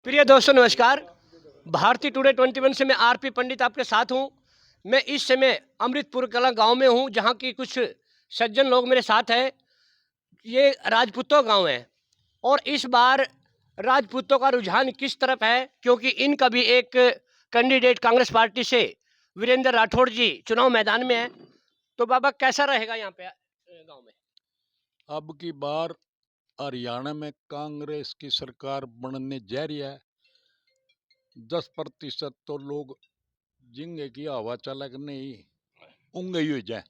प्रिय दोस्तों नमस्कार। भारतीय टुडे 21 से मैं आरपी पंडित आपके साथ हूं। मैं इस समय अमृतपुर कला गांव में हूं, जहां की कुछ सज्जन लोग मेरे साथ हैं। ये राजपूतों गांव है और इस बार राजपूतों का रुझान किस तरफ है, क्योंकि इनका भी एक कैंडिडेट कांग्रेस पार्टी से वीरेंद्र राठौड़ जी चुनाव मैदान में है। तो बाबा कैसा रहेगा यहाँ पे गांव में? अब की बार हरियाणा में कांग्रेस की सरकार बनने जा रही है। 10% तो लोग जिंगे की हवा चलक नहीं उंगे ही हो जाए।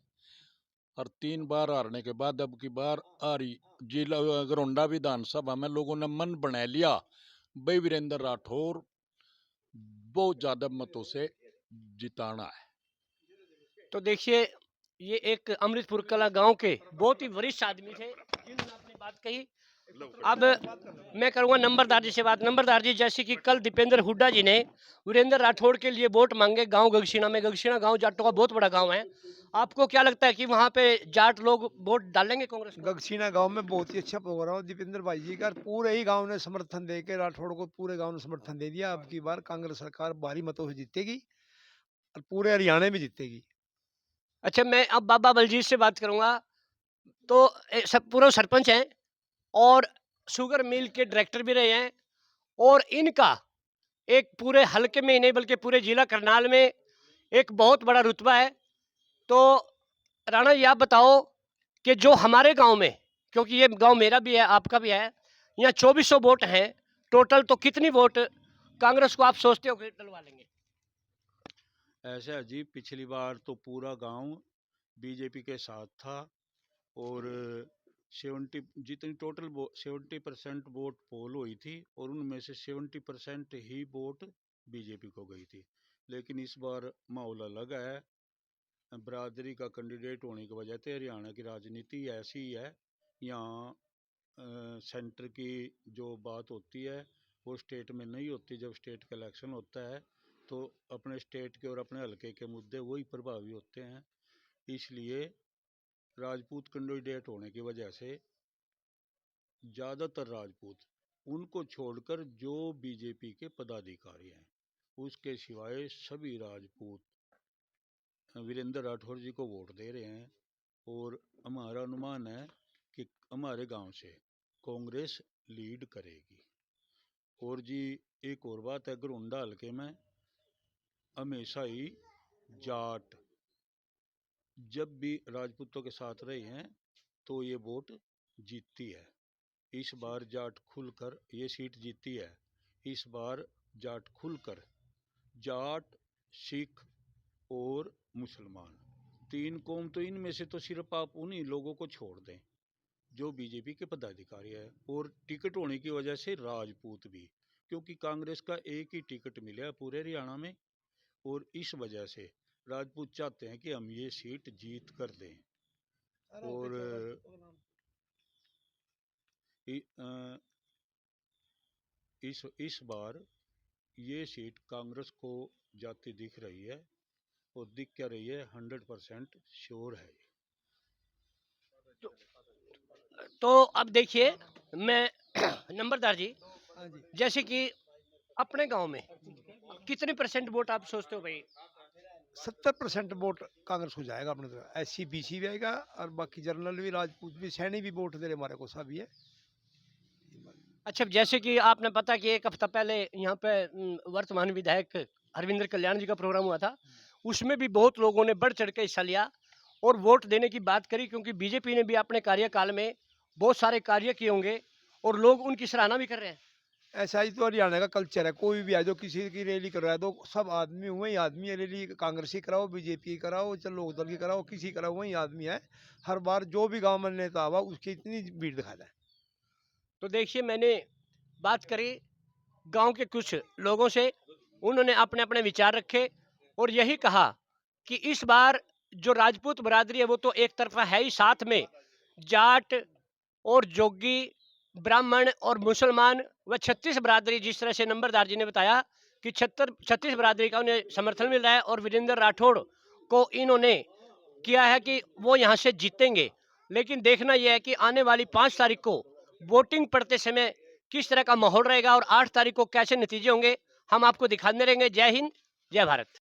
और 3 बार हारने के बाद अब की बार हरी जिला गरोंडा विधानसभा में लोगों ने मन बना लिया, भाई वीरेंद्र राठौर बहुत ज्यादा मतों से जिताना है। तो देखिए, ये एक अमृतपुर कला गांव के बहुत ही वरिष्ठ आदमी थे जिन्होंने अपनी बात कही। अब मैं करूंगा नंबरदार जी से बात। नंबरदार जी, जैसे कि कल दीपेंद्र हुड्डा जी ने वीरेंद्र राठौड़ के लिए वोट मांगे गांव गगशीना में। गगशीना गांव जाटों का बहुत बड़ा गांव है। आपको क्या लगता है कि वहां पे जाट लोग वोट डालेंगे कांग्रेस को? गगसीना गांव में बहुत ही अच्छा प्रोग्राम है दीपेंद्र भाई जी का। और पूरे ही गांव ने समर्थन दे के राठौड़ को पूरे गांव ने समर्थन दे दिया। अब की बार कांग्रेस सरकार भारी मतों से जीतेगी और पूरे हरियाणा में जीतेगी। अच्छा, मैं अब बाबा बलजीत से बात करूंगा। तो सब पूर्व सरपंच हैं और शुगर मिल के डायरेक्टर भी रहे हैं, और इनका एक पूरे हलके में ही नहीं बल्कि पूरे जिला करनाल में एक बहुत बड़ा रुतबा है। तो राणा जी, आप बताओ कि जो हमारे गांव में, क्योंकि ये गांव मेरा भी है आपका भी है, यहाँ 2400 वोट हैं टोटल, तो कितनी वोट कांग्रेस को आप सोचते हो कि डलवा लेंगे? ऐसा है जी, पिछली बार तो पूरा गांव बीजेपी के साथ था और 70 जितनी टोटल 70% वोट पोल हुई थी और उनमें से 70% ही वोट बीजेपी को गई थी। लेकिन इस बार माहौल अलग है। बरादरी का कैंडिडेट होने की वजह से हरियाणा की राजनीति ऐसी ही है। यहाँ सेंटर की जो बात होती है वो स्टेट में नहीं होती। जब स्टेट का इलेक्शन होता है तो अपने स्टेट के और अपने हल्के के मुद्दे वही प्रभावी होते हैं। इसलिए राजपूत कैंडिडेट होने की वजह से ज़्यादातर राजपूत, उनको छोड़कर जो बीजेपी के पदाधिकारी हैं उसके सिवाय सभी राजपूत वीरेंद्र राठौर जी को वोट दे रहे हैं। और हमारा अनुमान है कि हमारे गांव से कांग्रेस लीड करेगी। और जी, एक और बात है, गरोंडा हल्के में हमेशा ही जाट जब भी राजपूतों के साथ रहे हैं तो ये वोट जीतती है। इस बार जाट खुलकर ये सीट जीती है। इस बार जाट खुलकर, जाट, सिख और मुसलमान, तीन कौम, तो इनमें से तो सिर्फ आप उन्हीं लोगों को छोड़ दें जो बीजेपी के पदाधिकारी है। और टिकट होने की वजह से राजपूत भी, क्योंकि कांग्रेस का एक ही टिकट मिला है पूरे हरियाणा में और इस वजह से राजपूत चाहते हैं कि हम ये सीट जीत कर दें। और इस बार ये सीट कांग्रेस को जाती दिख रही है और दिख क्या रही है, 100% श्योर है। तो, तो अब देखिए, मैं नंबरदार जी, हाँ जी। जैसे कि अपने गांव में कितने परसेंट वोट आप सोचते हो भाई? 70% वोट कांग्रेस को जाएगा अपने तरफ। SC BC भी आएगा और बाकी जनरल भी राजपूत भी सैनी भी वोट दे रहे हमारे को सभी है। अच्छा, जैसे कि आपने पता कि एक हफ्ता पहले यहाँ पे वर्तमान विधायक हरविंदर कल्याण जी का प्रोग्राम हुआ था। उसमें भी बहुत लोगों ने बढ़ चढ़ के हिस्सा लिया और वोट देने की बात करी, क्योंकि बीजेपी ने भी अपने कार्यकाल में बहुत सारे कार्य किए होंगे और लोग उनकी सराहना भी कर रहे हैं। ऐसा ही तो हरियाणा का कल्चर है। कोई भी आ जो किसी की रैली कर रहा है तो सब आदमी हुए ही आदमी है। रैली कांग्रेस की कराओ, बीजेपी की कराओ, चलो लोक दल की कराओ, किसी कराओ, वही आदमी है। हर बार जो भी गांव में नेता आवा उसकी इतनी भीड़ दिखाता है। तो देखिए, मैंने बात करी गांव के कुछ लोगों से, उन्होंने अपने अपने विचार रखे और यही कहा कि इस बार जो राजपूत बरादरी है वो तो एक तरफा है ही, साथ में जाट और जोगी, ब्राह्मण और मुसलमान व 36 बरादरी, जिस तरह से नंबरदार जी ने बताया कि 36 बरादरी का उन्हें समर्थन मिल रहा है और वीरेंद्र राठौड़ को इन्होंने किया है कि वो यहाँ से जीतेंगे। लेकिन देखना यह है कि आने वाली 5 तारीख को वोटिंग पड़ते समय किस तरह का माहौल रहेगा और 8 तारीख को कैसे नतीजे होंगे, हम आपको दिखाते रहेंगे। जय हिंद, जय भारत।